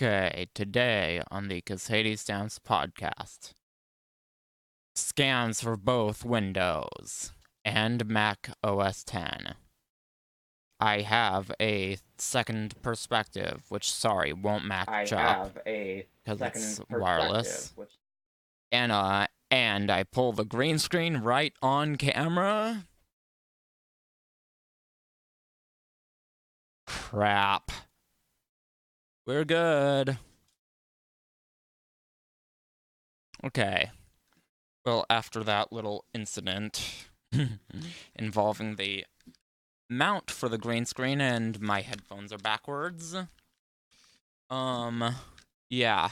Okay, today on the Casady Stamps podcast, scans for both Windows and Mac OS X. I have a second perspective, which, won't match up because it's wireless. And I pull the green screen right on camera. Crap. We're good. Okay. Well, after that little incident involving the mount for the green screen and my headphones are backwards. Yeah.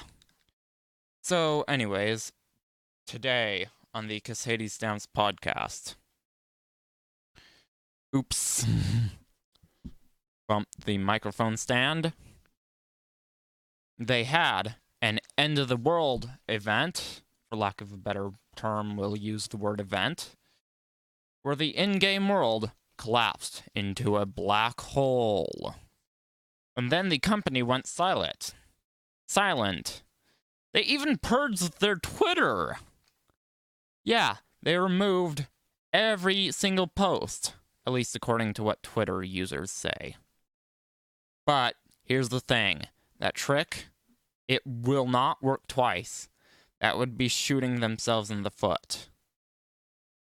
So, anyways, today on the Casady Stamps podcast. Oops. Bumped the microphone stand. They had an end of the world event, for lack of a better term, we'll use the word event, where the in-game world collapsed into a black hole. And then the company went silent. They even purged their Twitter. Yeah, they removed every single post, at least according to what Twitter users say. But here's the thing. That trick, it will not work twice. That would be shooting themselves in the foot.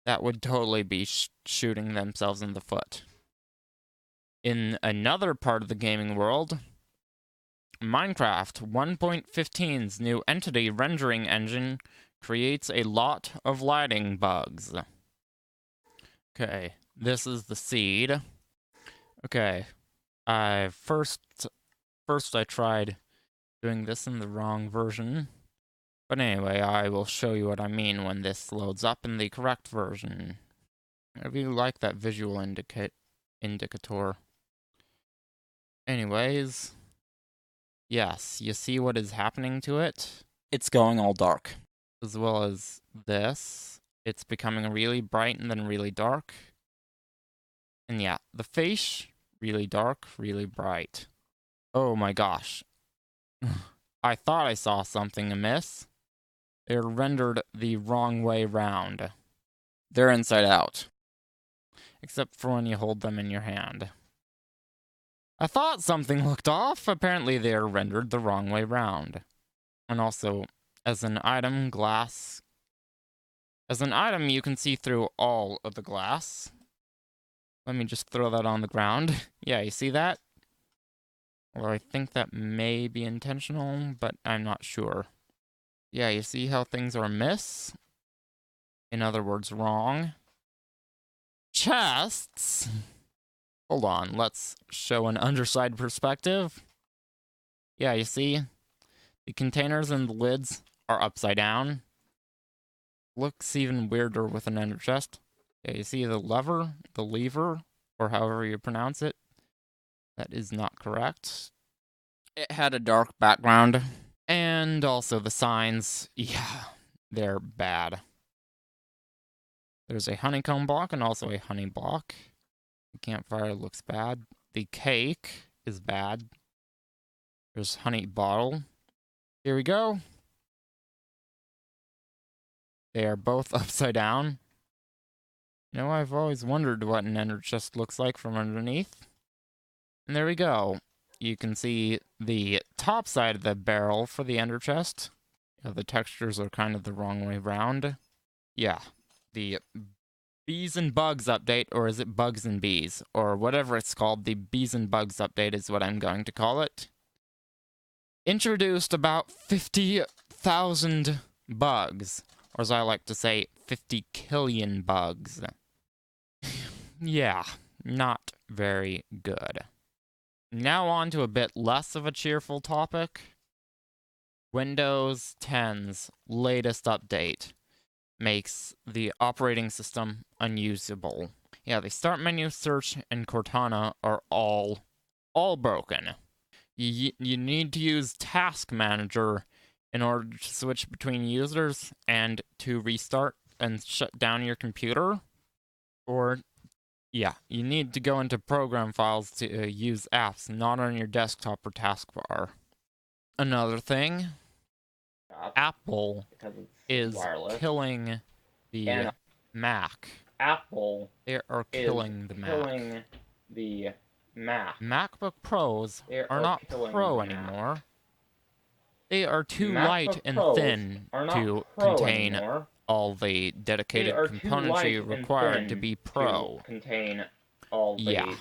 That would totally be shooting themselves in the foot. In another part of the gaming world, Minecraft 1.15's new entity rendering engine creates a lot of lighting bugs. Okay, this is the seed. Okay, first I tried doing this in the wrong version. But anyway, I will show you what I mean when this loads up in the correct version. If you like that visual indicator. Anyways, yes, you see what is happening to it? It's going all dark. As well as this, it's becoming really bright and then really dark. And yeah, the face, really dark, really bright. Oh my gosh. I thought I saw something amiss. They're rendered the wrong way round. They're inside out. Except for when you hold them in your hand. I thought something looked off. Apparently they are rendered the wrong way round. And also, as an item, glass. As an item, you can see through all of the glass. Let me just throw that on the ground. Yeah, you see that? Well, I think that may be intentional, but I'm not sure. Yeah, you see how things are amiss? In other words, wrong. Chests? Hold on, let's show an underside perspective. Yeah, you see? The containers and the lids are upside down. Looks even weirder with an ender chest. Yeah, you see the lever, or however you pronounce it. That is not correct. It had a dark background. And also the signs, yeah, they're bad. There's a honeycomb block and also a honey block. The campfire looks bad. The cake is bad. There's honey bottle. Here we go. They are both upside down. You know, I've always wondered what an ender chest looks like from underneath. And there we go. You can see the top side of the barrel for the ender chest. The textures are kind of the wrong way round. Yeah, the Bees and Bugs update, or is it Bugs and Bees? Or whatever it's called, the Bees and Bugs update is what I'm going to call it. Introduced about 50,000 bugs. Or as I like to say, 50 killion bugs. Yeah, not very good. Now on to a bit less of a cheerful topic. Windows 10's latest update makes the operating system unusable. Yeah, the Start menu, Search, and Cortana are all broken. You need to use Task Manager in order to switch between users and to restart and shut down your computer. Or, yeah, you need to go into program files to use apps, not on your desktop or taskbar. Another thing, Apple is wireless. killing the And Mac. Apple They are killing the Mac. MacBook Pros are not Pro anymore. They are too light and thin to contain all the dedicated componentry required to be Pro. Yeah,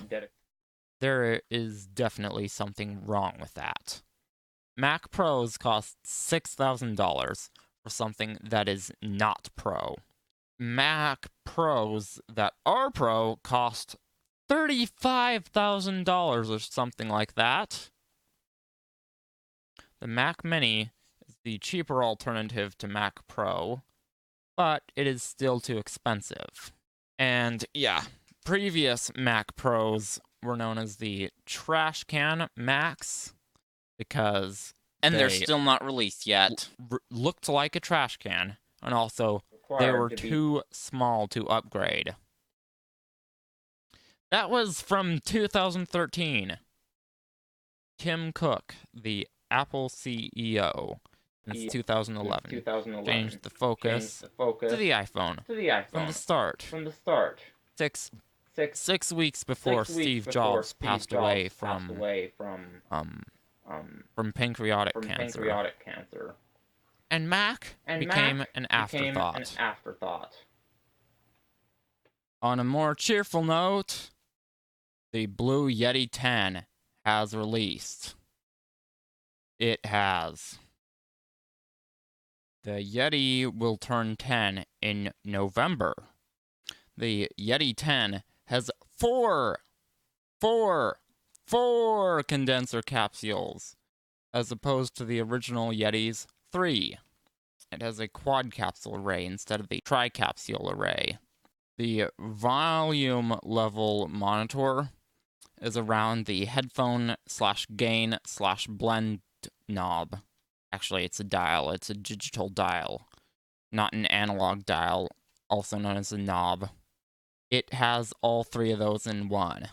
there is definitely something wrong with that. Mac Pros cost $6,000 for something that is not Pro. Mac Pros that are Pro cost $35,000 or something like that. The Mac Mini is the cheaper alternative to Mac Pro, but it is still too expensive. And yeah, previous Mac Pros were known as the trash can Macs because they're still not released yet. Looked like a trash can, and also they were too small to upgrade. That was from 2013. Tim Cook, the Apple CEO, since 2011, changed the focus to the iPhone from the start. 6 weeks before Steve Jobs passed away from pancreatic cancer. And Mac became an afterthought. On a more cheerful note, the Blue Yeti 10 has released. It has. The Yeti will turn 10 in November. The Yeti 10 has four condenser capsules, as opposed to the original Yeti's 3. It has a quad capsule array instead of the tri-capsule array. The volume level monitor is around the headphone/gain/blend knob. Actually, it's a dial. It's a digital dial, not an analog dial, also known as a knob. It has all 3 of those in one.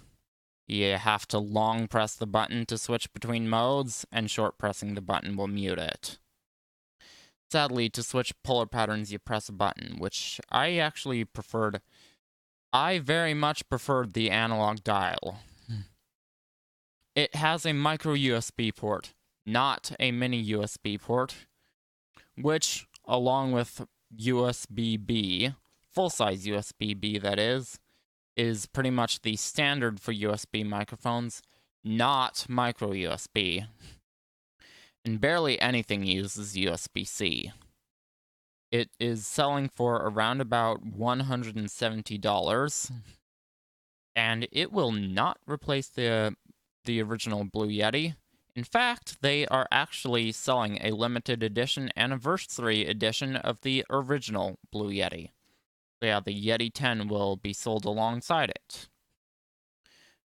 You have to long press the button to switch between modes, and short pressing the button will mute it. Sadly, to switch polar patterns, you press a button, which I actually preferred. I very much preferred the analog dial. It has a micro USB port, not a mini USB port, which, along with USB-B, full-size USB-B that is pretty much the standard for USB microphones, not micro USB. And barely anything uses USB-C. It is selling for around about $170, and it will not replace the original Blue Yeti. In fact, they are actually selling a limited edition anniversary edition of the original Blue Yeti. So yeah, the Yeti 10 will be sold alongside it.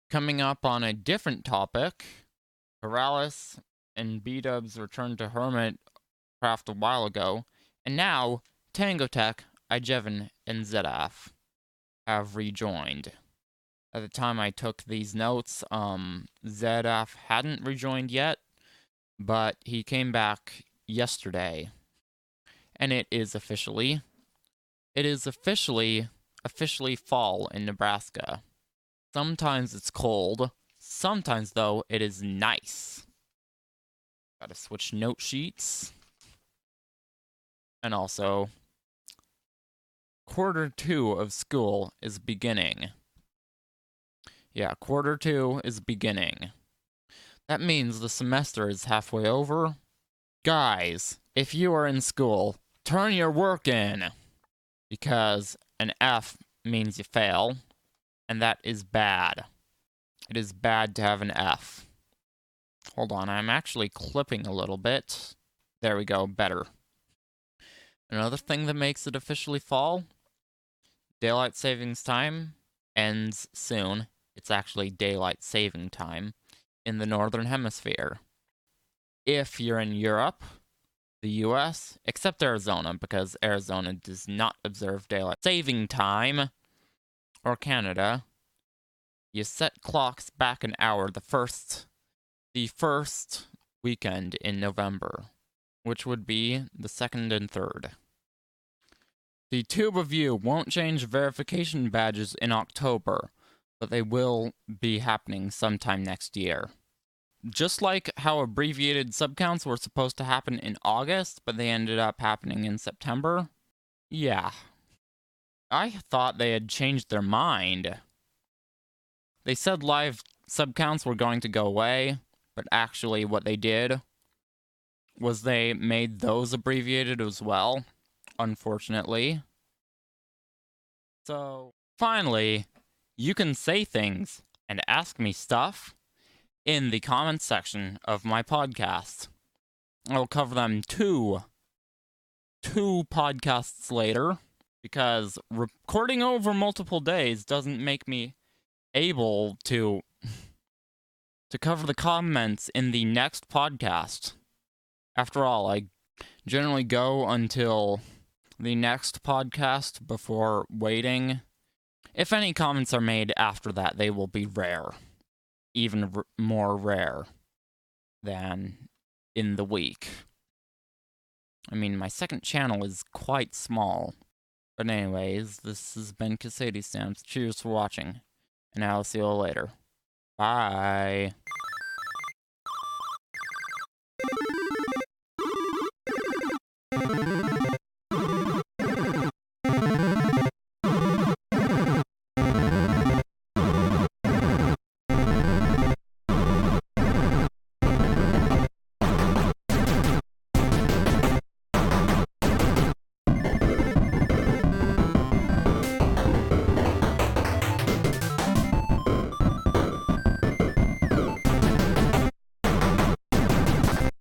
Coming up on a different topic, Paralis and B-Dubs returned to Hermitcraft a while ago, and now Tango Tech, iJevon, and ZF have rejoined. At the time I took these notes, ZF hadn't rejoined yet, but he came back yesterday. And it is officially fall in Nebraska. Sometimes it's cold, sometimes though it is nice. Gotta switch note sheets. And also, quarter 2 of school is beginning. Yeah, quarter 2 is beginning. That means the semester is halfway over. Guys, if you are in school, turn your work in. Because an F means you fail, and that is bad. It is bad to have an F. Hold on, I'm actually clipping a little bit. There we go, better. Another thing that makes it officially fall, daylight savings time ends soon. It's actually daylight saving time in the Northern Hemisphere. If you're in Europe, the US, except Arizona, because Arizona does not observe daylight saving time, or Canada, you set clocks back an hour the first weekend in November, which would be the 2nd and 3rd. The Tube of You won't change verification badges in October, but they will be happening sometime next year. Just like how abbreviated subcounts were supposed to happen in August, but they ended up happening in September. Yeah. I thought they had changed their mind. They said live subcounts were going to go away, but actually what they did was they made those abbreviated as well, unfortunately. So, finally, you can say things and ask me stuff in the comments section of my podcast. I'll cover them two podcasts later, because recording over multiple days doesn't make me able to cover the comments in the next podcast. After all, I generally go until the next podcast before waiting. If any comments are made after that, they will be rare. Even more rare than in the week. I mean, my second channel is quite small. But anyways, this has been Casady Stamps. Cheers for watching. And I'll see you all later. Bye.